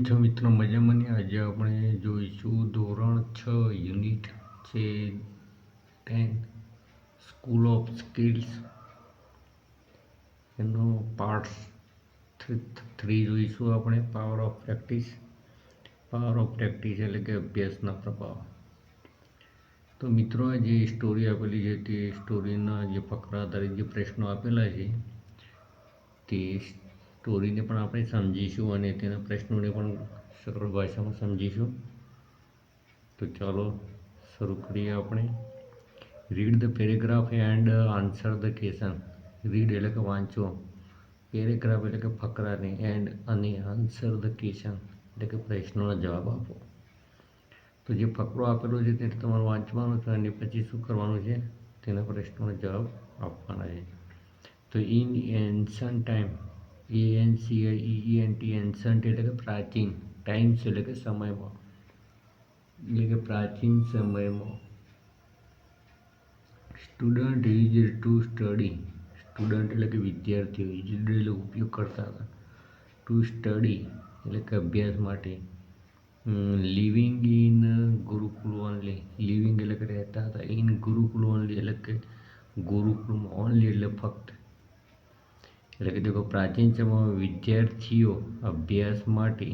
છો મિત્રો? મજામાં ને? આજે આપણે જોઈશું ધોરણ 6 યુનિટ છે 10 સ્કૂલ ઓફ સ્કિલ્સ એનો પાર્ટ 3 જોઈશું આપણે. પાવર ઓફ પ્રેક્ટિસ એટલે કે અભ્યાસના પ્રભાવ. તો મિત્રો, જે સ્ટોરી આપેલી છે તે સ્ટોરીના જે ફકરા આધારિત જે પ્રશ્નો આપેલા છે તે સ્ટોરીને પણ આપણે સમજીશું અને તેના પ્રશ્નોને પણ સરળ ભાષામાં સમજીશું. તો ચાલો શરૂ કરીએ આપણે. Read the paragraph and answer the question. Read એટલે કે વાંચો, પેરેગ્રાફ એટલે કે ફકરાને, એન્ડ અને આન્સર ધ ક્વેશ્ચન એટલે કે પ્રશ્નોના જવાબ આપો. તો જે ફકરો આપેલો છે તે તમારે વાંચવાનો છે અને પછી શું કરવાનું છે, તેના પ્રશ્નોના જવાબ આપવાના છે. તો ઇન એન્શન્ટ ટાઈમ, ANCIENT, એન્શન્ટ એટલે કે પ્રાચીન, ટાઈમ્સ એટલે કે સમયમાં, એટલે કે પ્રાચીન સમયમાં. Student used to study, student એટલે કે વિદ્યાર્થીઓ, યુઝડ એટલે ઉપયોગ કરતા હતા, ટુ સ્ટડી એટલે કે અભ્યાસ માટે. Living in Gurukul only, living એટલે કે રહેતા હતા, ઇન ગુરુકુલ ઓનલી એટલે કે ગુરુકુલમાં, ઓનલી એટલે ફક્ત. એટલે કે દેખો, પ્રાચીન સમયમાં વિદ્યાર્થીઓ અભ્યાસ માટે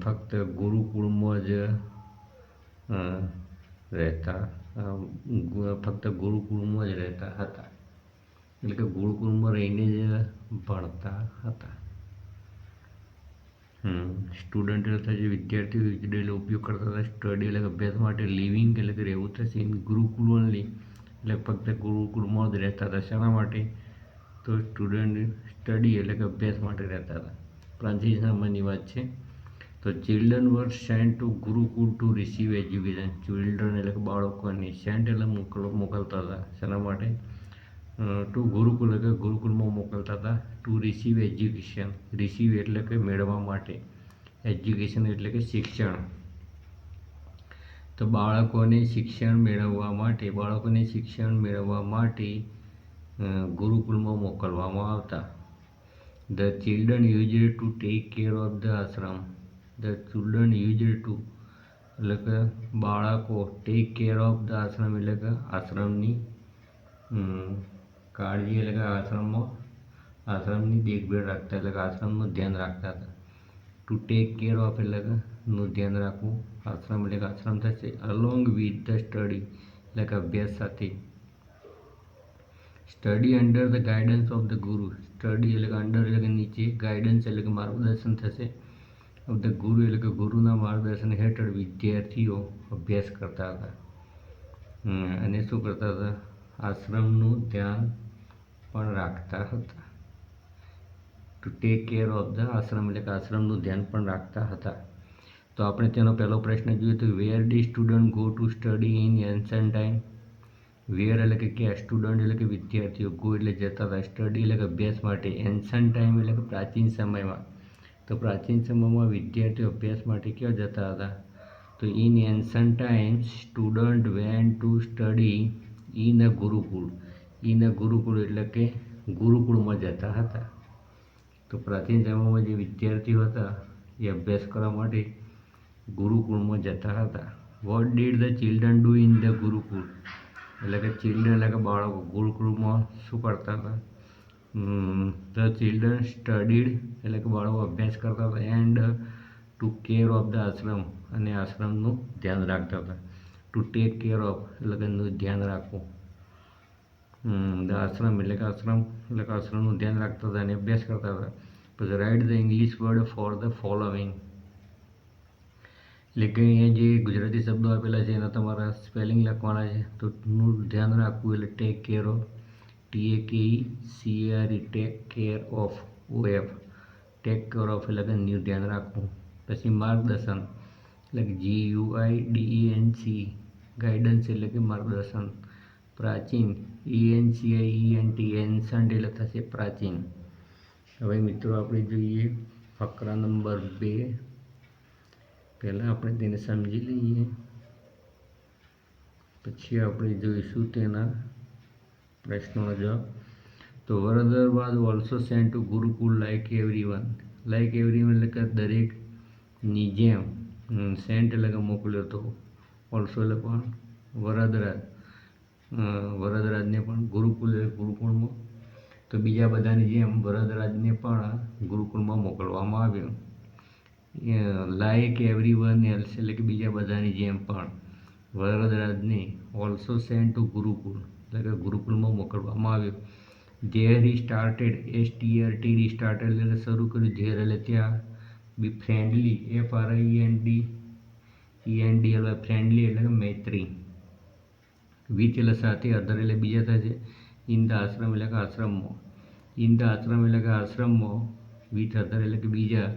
ફક્ત ગુરુકુળમાં જ રહેતા હતા, એટલે કે ગુરુકુળમાં રહીને જ ભણતા હતા. સ્ટુડન્ટ એટલે થશે વિદ્યાર્થીઓ, એટલે ઉપયોગ કરતા હતા, સ્ટડી એટલે અભ્યાસ માટે, લિવિંગ એટલે કે રહેવું થશે, ઇન ગુરુકુલ ઓનલી એટલે ફક્ત ગુરુકુળમાં જ રહેતા હતા. શાના માટે? તો સ્ટુડન્ટ સ્ટડી એટલે કે અભ્યાસ માટે રહેતા હતા. પ્રાચીન સમયની વાત છે. તો children were sent to gurukul to receive education. Children એટલે કે બાળકોને, સેન્ટ એટલે મોકલતા હતા. શેના માટે? ટુ ગુરુકુલ એટલે કે ગુરુકુલમાં મોકલતા હતા. ટુ રિસીવ એજ્યુકેશન, રિસીવ એટલે કે મેળવવા માટે, એજ્યુકેશન એટલે કે શિક્ષણ. તો બાળકોને શિક્ષણ મેળવવા માટે ગુરુકુલમાં મોકલવામાં આવતા. The children used to take care of the Ashram. The children used to એટલે કે બાળકો, tech care of the ashram એટલે કે આશ્રમની કાળજી એટલે કે આશ્રમની દેખભાળ રાખતા, એટલે કે આશ્રમનું ધ્યાન રાખતા હતા. ટુ ટેક કેર ઓફ એટલે કે નું ધ્યાન રાખવું, આશ્રમ એટલે કે આશ્રમ થશે. અલોંગ વિથ ધ સ્ટડી એટલે કે અભ્યાસ સાથે. Study under the guidance of the ગુરુ. સ્ટડી એટલે કે અંડર એટલે કે નીચે, ગાઈડન્સ એટલે કે માર્ગદર્શન થશે, ઓફ ધ ગુરુ એટલે કે ગુરુના માર્ગદર્શન હેઠળ વિદ્યાર્થીઓ અભ્યાસ કરતા હતા. અને શું કરતા હતા? આશ્રમનું ધ્યાન પણ રાખતા હતા. To take care of the ashram એટલે કે આશ્રમનું ધ્યાન પણ રાખતા હતા. તો આપણે તેનો પહેલો પ્રશ્ન જોઈએ તો where the student go to study in ancient time. Where એટલે કે ક્યાં, સ્ટુડન્ટ એટલે કે વિદ્યાર્થીઓ, ગો એટલે જતા હતા, સ્ટડી એટલે કે અભ્યાસ માટે, એન્શન્ટ ટાઈમ એટલે કે પ્રાચીન સમયમાં. તો પ્રાચીન સમયમાં વિદ્યાર્થીઓ અભ્યાસ માટે ક્યાં જતા હતા? તો in ancient times student went to study in a gurukul. In a gurukul એટલે કે ગુરુકુળમાં જતા હતા. તો પ્રાચીન સમયમાં જે વિદ્યાર્થીઓ હતા એ અભ્યાસ કરવા માટે ગુરુકુળમાં જતા હતા. What did the children do in the gurukul એટલે કે ચિલ્ડ્રન એટલે કે બાળકો ગુરુકુળમાં શું કરતા હતા? ધ ચિલ્ડ્રન સ્ટડીડ એટલે કે બાળકો અભ્યાસ કરતા હતા, and to care of the ashram અને આશ્રમનું ધ્યાન રાખતા હતા. ટુ ટેક કેર ઓફ એટલે કે ધ્યાન રાખવું, ધ આશ્રમ એટલે કે આશ્રમનું ધ્યાન રાખતા હતા અને અભ્યાસ કરતા હતા. પછી write the English word for the following એટલે કે અહીંયા જે ગુજરાતી શબ્દો આપેલા છે એના તમારા સ્પેલિંગ લખવાના છે. તો નું ધ્યાન રાખવું એટલે tech care of, TAKECARE, tech care of, OF, tech care of એટલે કે નું ધ્યાન રાખવું. પછી માર્ગદર્શન એટલે કે GUIDENC, ગાઈડન્સ એટલે કે માર્ગદર્શન. પ્રાચીન, ANCIENT, એન્શન્ટ એટલે થશે પ્રાચીન. હવે મિત્રો આપણે જોઈએ ફકરા નંબર 2. પહેલાં આપણે તેને સમજી લઈએ, પછી આપણે જોઈશું તેના પ્રશ્નોનો જવાબ. તો વરદાર was also sent to Gurukul like everyone. Like everyone એટલે કે દરેકની જેમ સેન્ટ એટલે કે મોકલ્યો હતો. ઓલ્સો એટલે પણ વરદરાજને પણ ગુરુકુળમાં, તો બીજા બધાની જેમ વરદરાજને પણ ગુરુકુળમાં મોકલવામાં આવ્યો. લાઈક એવરીવન એલ્સ એટલે કે બીજા બધાની જેમ પણ વરદરાજને ઓલ્સો સેન્ટ ટુ ગુરુકુળ એટલે કે ગુરુકુળમાં મોકલવામાં આવ્યો. There he started STRTD started એટલે કે શરૂ કર્યું. ધેર એટલે ત્યાં, બી ફ્રેન્ડલી FRIENDLY ફ્રેન્ડલી એટલે કે મૈત્રી, વિથ એટલે સાથે, અધર એટલે બીજા થાય છે, ઇન ધ આશ્રમ એટલે કે આશ્રમમાં, ઇન ધ આશ્રમ એટલે કે આશ્રમમાં, વિથ અધર એટલે કે બીજા.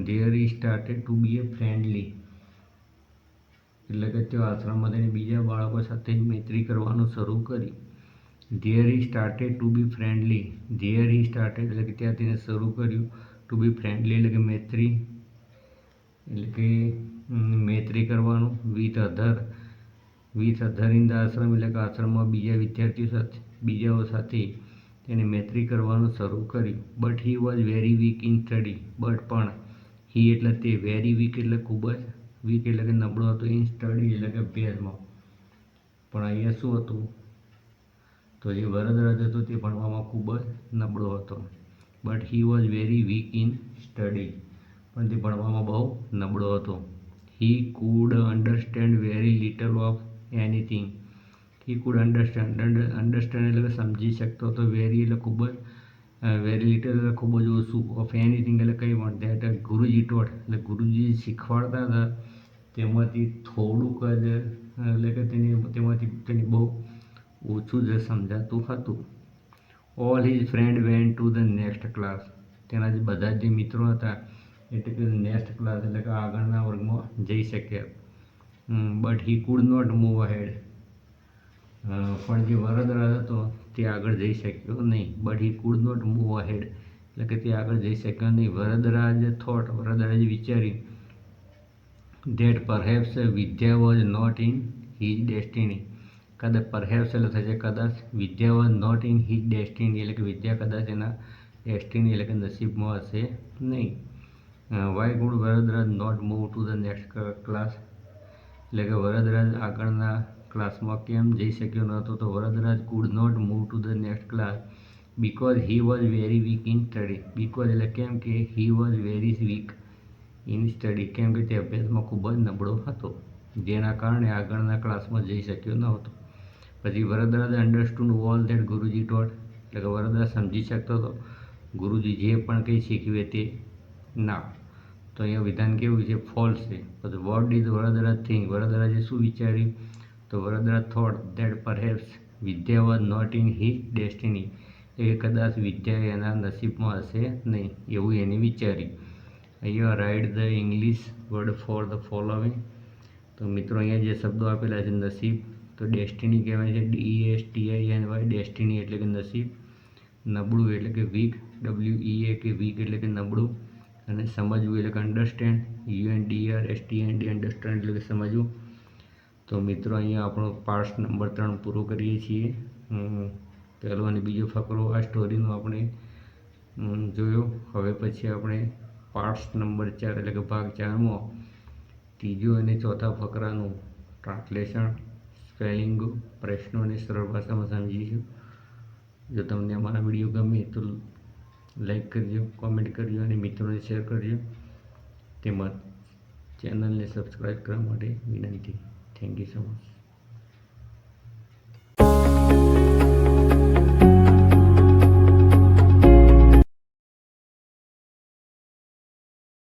There he started to be a friendly એટલે કે તેઓ આશ્રમમાં તેની બીજા બાળકો સાથે મૈત્રી કરવાનું શરૂ કરી. There he started to be friendly, there he started એટલે કે ત્યાં તેને શરૂ કર્યું. ટુ બી ફ્રેન્ડલી એટલે કે મૈત્રી કરવાનું. With other in the ashram એટલે કે આશ્રમમાં બીજાઓ સાથે તેને મૈત્રી કરવાનું શરૂ કર્યું. But he was very weak in study, but પણ, હી એટલે તે, વેરી વીક એટલે ખૂબ જ, વીક એટલે કે નબળો હતો, ઇન સ્ટડી એટલે કે અભ્યાસમાં. પણ અહીંયા શું હતું, તો જે વરદરાજ હતો તે ભણવામાં ખૂબ જ નબળો હતો. But he was very weak in study, પણ તે ભણવામાં બહુ નબળો હતો. He could understand very little of anything, he could understand એટલે કે સમજી શકતો હતો. વેરી એટલે ખૂબ જ, વેરી લિટલ એટલે ખૂબ જ ઓછું, ઓફ એનીથિંગ એટલે કંઈ પણ, ધેટ ગુરુજી ટોટ એટલે ગુરુજી શીખવાડતા હતા તેમાંથી થોડુંક જ એટલે કે તેની બહુ ઓછું જ સમજાતું હતું. All his friend went to the next class, તેના જે બધા જે મિત્રો હતા એટલે કે નેક્સ્ટ ક્લાસ એટલે કે આગળના વર્ગમાં જઈ શક્યા. But he could not move ahead, પણ જે વરદરાજ હતો તે આગળ જઈ શક્યો નહીં. But he could not move ahead એટલે કે તે આગળ જઈ શક્યો નહીં. વરદરાજે વિચાર્યું that perhaps vidya was not in his destiny, કદાચ પરહેપ્સ એટલે થશે કદાચ, vidya was not in his destiny એટલે કે વિદ્યા કદાચ એના ડેસ્ટિની એટલે કે નસીબમાં હશે નહીં. Why could Varadaraj not move to the next class એટલે કે વરદરાજ આગળના ક્લાસમાં કેમ જઈ શક્યો નહોતો, તો Varadaraj could not move to the next class because he was very weak in study. Because એટલે કેમ કે he was very weak in study, કેમ કે તે અભ્યાસમાં ખૂબ જ નબળો હતો, જેના કારણે આગળના ક્લાસમાં જઈ શક્યો ન હતો. પછી Varadaraj understood all that guruji taught એટલે કે વરદરાજ સમજી શકતો હતો ગુરુજી જે પણ કંઈ શીખવે તે. ના, તો અહીંયા વિધાન કેવું છે, ફોલ્સ છે. પછી વોટ ડીડ વરદરાજ થિંક, વરદરાજે શું વિચાર્યું, તો Varadaraj thought that perhaps vidya was not in his destiny, એ કદાચ વિદ્યા એના નસીબમાં હશે નહીં એવું એને વિચાર્યું. અહીંયા write the English word for the following. તો મિત્રો અહીંયા જે શબ્દો આપેલા છે, નસીબ તો ડેસ્ટિની કહેવાય છે, DESTINY, ડેસ્ટિની એટલે કે નસીબ. નબળું એટલે કે વીક, WEA કે વીક એટલે કે નબળું. અને સમજવું એટલે કે અન્ડરસ્ટેન્ડ, UNDERSTAND અન્ડરસ્ટેન્ડ એટલે કે સમજવું. તો મિત્રો અહીંયા આપણો પાર્ટ નંબર 3 પૂરો કરીએ છીએ. પહેલો અને બીજો ફકરો આ સ્ટોરીનો આપણે જોયો. હવે પછી આપણે પાર્ટ્સ નંબર 4 એટલે કે ભાગ 4માં ત્રીજો અને ચોથા ફકરાનું ટ્રાન્સલેશન, સ્પેલિંગ, પ્રશ્નો અને સરળ ભાષામાં સમજીશું. જો તમને અમારા વિડીયો ગમે તો લાઈક કરજો, કોમેન્ટ કરજો અને મિત્રોને શેર કરજો. તેમજ ચેનલને સબસ્ક્રાઈબ કરવા માટે વિનંતી. Thank you so much.